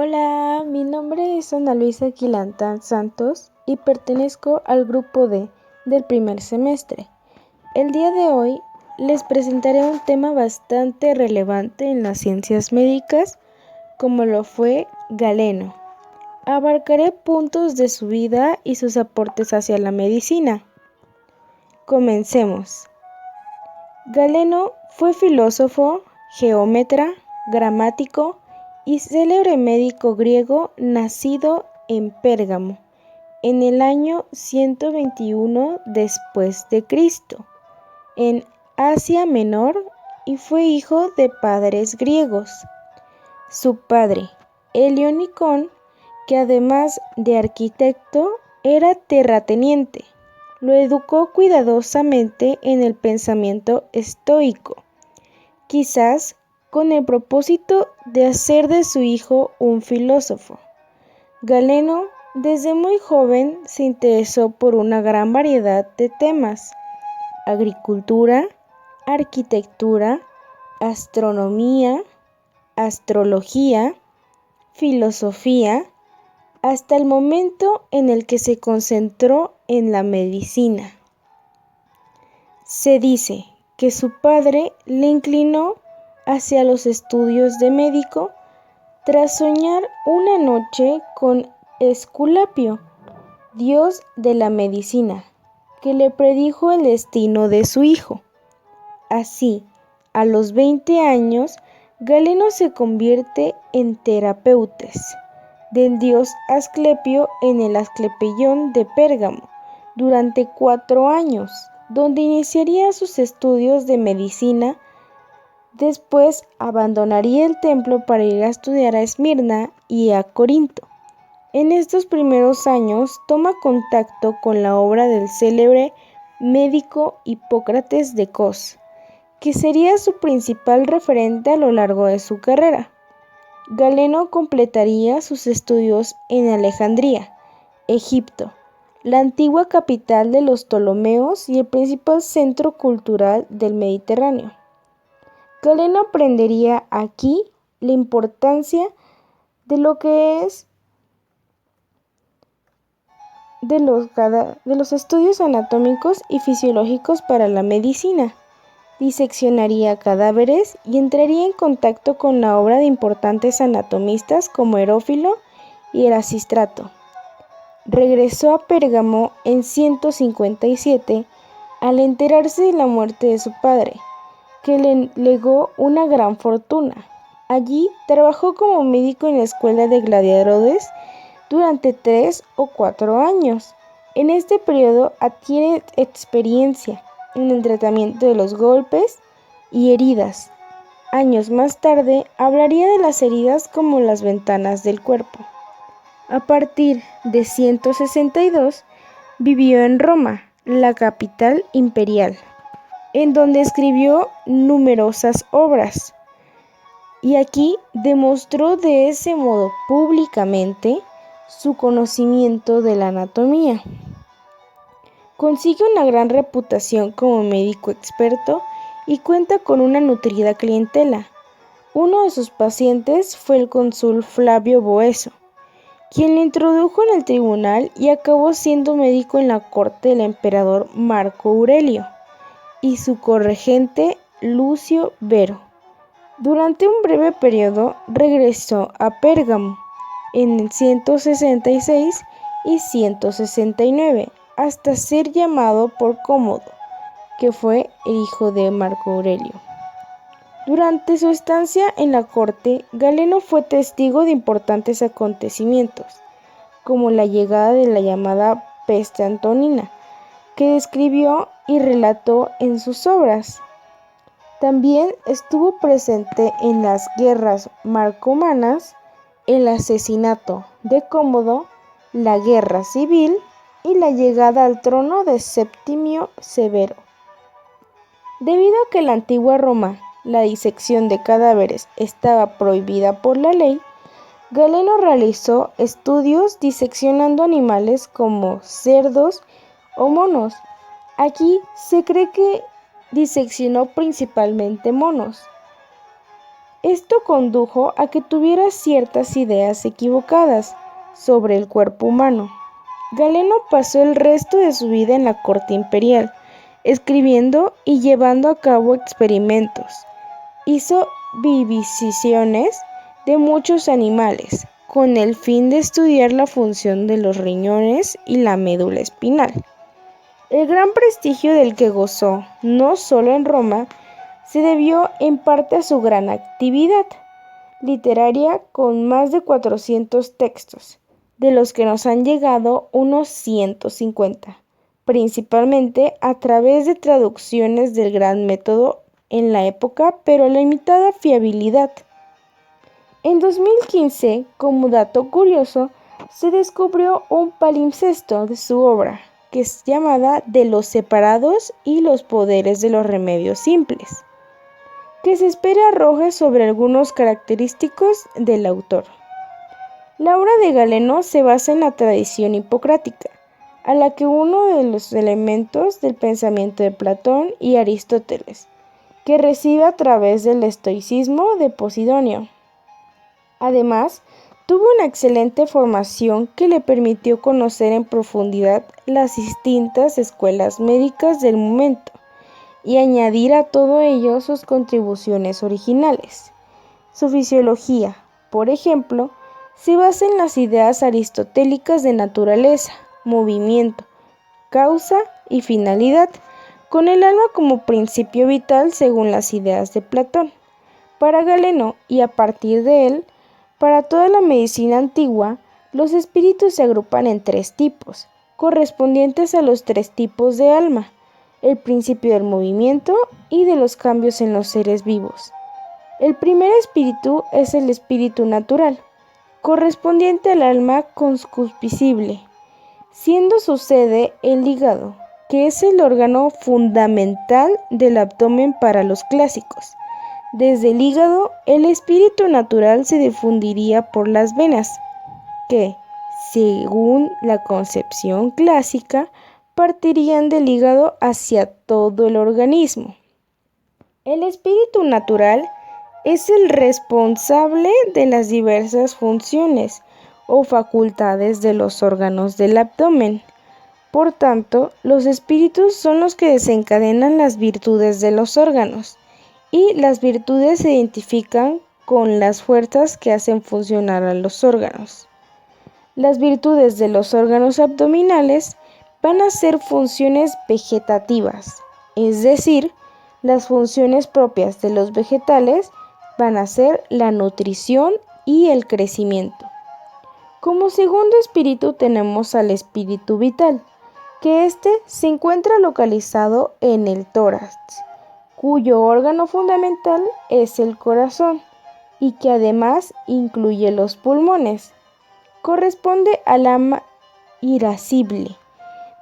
Hola, mi nombre es Ana Luisa Quilantán Santos y pertenezco al grupo D del primer semestre. El día de hoy les presentaré un tema bastante relevante en las ciencias médicas, como lo fue Galeno. Abarcaré puntos de su vida y sus aportes hacia la medicina. Comencemos. Galeno fue filósofo, geómetra, gramático y célebre médico griego nacido en Pérgamo en el año 121 después de Cristo, en Asia Menor, y fue hijo de padres griegos. Su padre, Helionicón, que además de arquitecto, era terrateniente, lo educó cuidadosamente en el pensamiento estoico, quizás con el propósito de hacer de su hijo un filósofo. Galeno, desde muy joven, se interesó por una gran variedad de temas: agricultura, arquitectura, astronomía, astrología, filosofía, hasta el momento en el que se concentró en la medicina. Se dice que su padre le inclinó hacia los estudios de médico tras soñar una noche con Esculapio, dios de la medicina, que le predijo el destino de su hijo. Así, a los 20 años, Galeno se convierte en terapeutes del dios Asclepio en el Asclepeión de Pérgamo durante 4 años, donde iniciaría sus estudios de medicina. Después abandonaría el templo para ir a estudiar a Esmirna y a Corinto. En estos primeros años toma contacto con la obra del célebre médico Hipócrates de Cos, que sería su principal referente a lo largo de su carrera. Galeno completaría sus estudios en Alejandría, Egipto, la antigua capital de los Ptolomeos y el principal centro cultural del Mediterráneo. Galeno aprendería aquí la importancia de lo que es de los estudios anatómicos y fisiológicos para la medicina. Diseccionaría cadáveres y entraría en contacto con la obra de importantes anatomistas como Herófilo y Erasístrato. Regresó a Pérgamo en 157 al enterarse de la muerte de su padre, que le legó una gran fortuna. Allí trabajó como médico en la escuela de gladiadores durante 3 o 4 años. En este periodo adquiere experiencia en el tratamiento de los golpes y heridas. Años más tarde hablaría de las heridas como las ventanas del cuerpo. A partir de 162 vivió en Roma, la capital imperial, en donde escribió numerosas obras. Y aquí demostró de ese modo públicamente su conocimiento de la anatomía. Consigue una gran reputación como médico experto y cuenta con una nutrida clientela. Uno de sus pacientes fue el cónsul Flavio Boeso, quien le introdujo en el tribunal y acabó siendo médico en la corte del emperador Marco Aurelio y su corregente Lucio Vero. Durante un breve periodo regresó a Pérgamo en 166 y 169 hasta ser llamado por Cómodo, que fue el hijo de Marco Aurelio. Durante su estancia en la corte, Galeno fue testigo de importantes acontecimientos, como la llegada de la llamada peste antonina, que describió y relató en sus obras. También estuvo presente en las guerras marcomanas, el asesinato de Cómodo, la guerra civil y la llegada al trono de Septimio Severo. Debido a que en la antigua Roma la disección de cadáveres estaba prohibida por la ley, Galeno realizó estudios diseccionando animales como cerdos o monos. Aquí se cree que diseccionó principalmente monos. Esto condujo a que tuviera ciertas ideas equivocadas sobre el cuerpo humano. Galeno pasó el resto de su vida en la corte imperial, escribiendo y llevando a cabo experimentos. Hizo vivisecciones de muchos animales, con el fin de estudiar la función de los riñones y la médula espinal. El gran prestigio del que gozó, no solo en Roma, se debió en parte a su gran actividad literaria con más de 400 textos, de los que nos han llegado unos 150, principalmente a través de traducciones del gran método en la época, pero limitada fiabilidad. En 2015, como dato curioso, se descubrió un palimpsesto de su obra, que es llamada De los separados y los poderes de los remedios simples, que se espera arroje sobre algunos característicos del autor. La obra de Galeno se basa en la tradición hipocrática, a la que uno de los elementos del pensamiento de Platón y Aristóteles, que recibe a través del estoicismo de Posidonio. Además, tuvo una excelente formación que le permitió conocer en profundidad las distintas escuelas médicas del momento y añadir a todo ello sus contribuciones originales. Su fisiología, por ejemplo, se basa en las ideas aristotélicas de naturaleza, movimiento, causa y finalidad, con el alma como principio vital según las ideas de Platón. Para Galeno, y a partir de él, para toda la medicina antigua, los espíritus se agrupan en 3 tipos, correspondientes a los 3 tipos de alma, el principio del movimiento y de los cambios en los seres vivos. El primer espíritu es el espíritu natural, correspondiente al alma concupiscible, siendo su sede el hígado, que es el órgano fundamental del abdomen para los clásicos. Desde el hígado, el espíritu natural se difundiría por las venas, que, según la concepción clásica, partirían del hígado hacia todo el organismo. El espíritu natural es el responsable de las diversas funciones o facultades de los órganos del abdomen. Por tanto, los espíritus son los que desencadenan las virtudes de los órganos, y las virtudes se identifican con las fuerzas que hacen funcionar a los órganos. Las virtudes de los órganos abdominales van a ser funciones vegetativas, es decir, las funciones propias de los vegetales van a ser la nutrición y el crecimiento. Como segundo espíritu tenemos al espíritu vital, que se encuentra localizado en el tórax, cuyo órgano fundamental es el corazón y que además incluye los pulmones. Corresponde al alma irascible,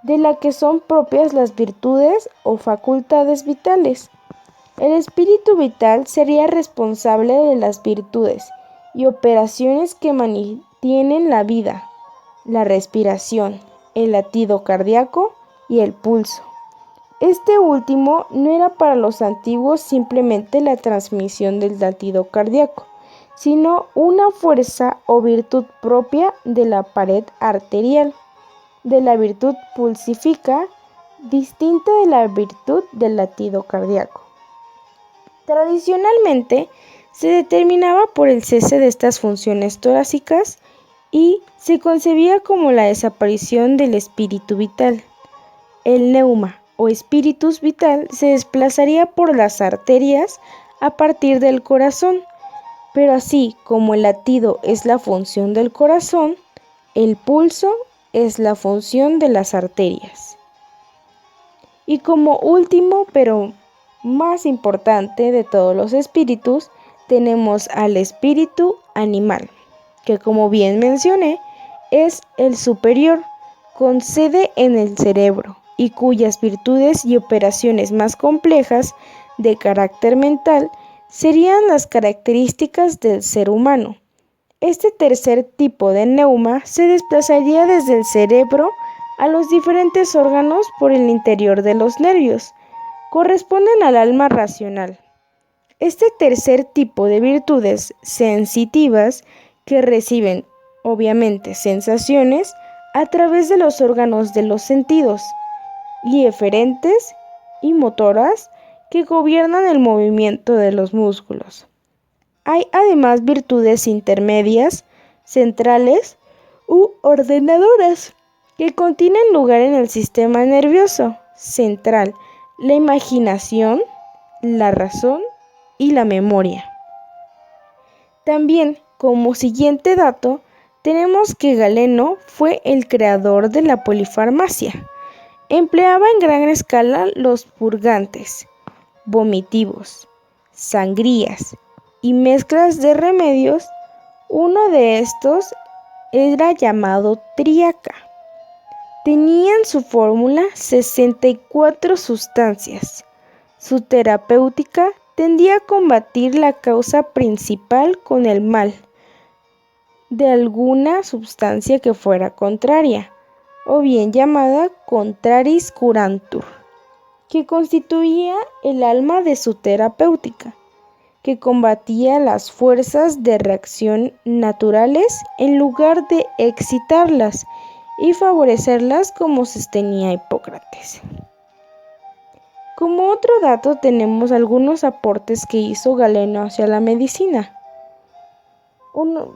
de la que son propias las virtudes o facultades vitales. El espíritu vital sería responsable de las virtudes y operaciones que mantienen la vida, la respiración, el latido cardíaco y el pulso. Este último no era para los antiguos simplemente la transmisión del latido cardíaco, sino una fuerza o virtud propia de la pared arterial, de la virtud pulsífica, distinta de la virtud del latido cardíaco. Tradicionalmente, se determinaba por el cese de estas funciones torácicas y se concebía como la desaparición del espíritu vital. El neuma o spiritus vital se desplazaría por las arterias a partir del corazón, pero así como el latido es la función del corazón, el pulso es la función de las arterias. Y como último, pero más importante de todos los espíritus, tenemos al espíritu animal, que como bien mencioné, es el superior, con sede en el cerebro, y cuyas virtudes y operaciones más complejas de carácter mental serían las características del ser humano. Este tercer tipo de neuma se desplazaría desde el cerebro a los diferentes órganos por el interior de los nervios. Corresponden al alma racional. Este tercer tipo de virtudes sensitivas que reciben, obviamente, sensaciones a través de los órganos de los sentidos, y eferentes y motoras que gobiernan el movimiento de los músculos. Hay además virtudes intermedias, centrales u ordenadoras que contienen lugar en el sistema nervioso central, la imaginación, la razón y la memoria. También, como siguiente dato, tenemos que Galeno fue el creador de la polifarmacia. Empleaba en gran escala los purgantes, vomitivos, sangrías y mezclas de remedios. Uno de estos era llamado triaca. Tenía en su fórmula 64 sustancias. Su terapéutica tendía a combatir la causa principal con el mal de alguna sustancia que fuera contraria, o bien llamada contraris curantur, que constituía el alma de su terapéutica, que combatía las fuerzas de reacción naturales en lugar de excitarlas y favorecerlas, como sostenía Hipócrates. Como otro dato tenemos algunos aportes que hizo Galeno hacia la medicina.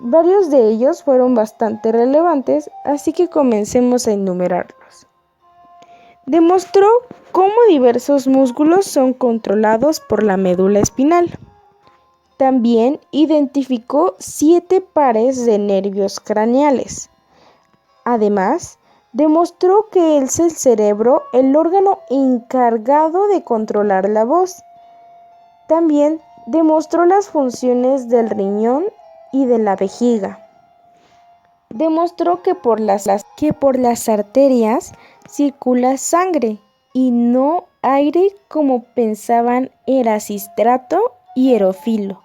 Varios de ellos fueron bastante relevantes, así que comencemos a enumerarlos. Demostró cómo diversos músculos son controlados por la médula espinal. También identificó 7 pares de nervios craneales. Además, demostró que es el cerebro el órgano encargado de controlar la voz. También demostró las funciones del riñón y de la vejiga. Demostró que por las arterias circula sangre y no aire, como pensaban Erasistrato y Herofilo.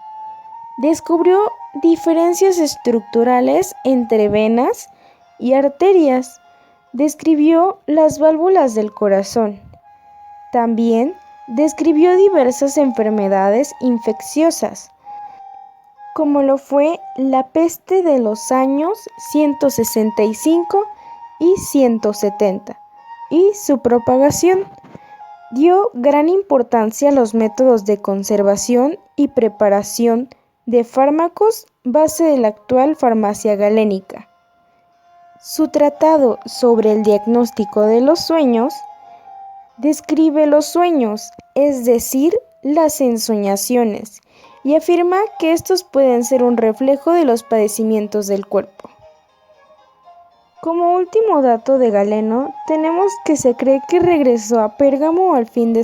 Descubrió diferencias estructurales entre venas y arterias. Describió las válvulas del corazón. También describió diversas enfermedades infecciosas, como lo fue la peste de los años 165 y 170, y su propagación. Dio gran importancia a los métodos de conservación y preparación de fármacos, base de la actual farmacia galénica. Su tratado sobre el diagnóstico de los sueños describe los sueños, es decir, las ensoñaciones, y afirma que estos pueden ser un reflejo de los padecimientos del cuerpo. Como último dato de Galeno, tenemos que se cree que regresó a Pérgamo al fin de su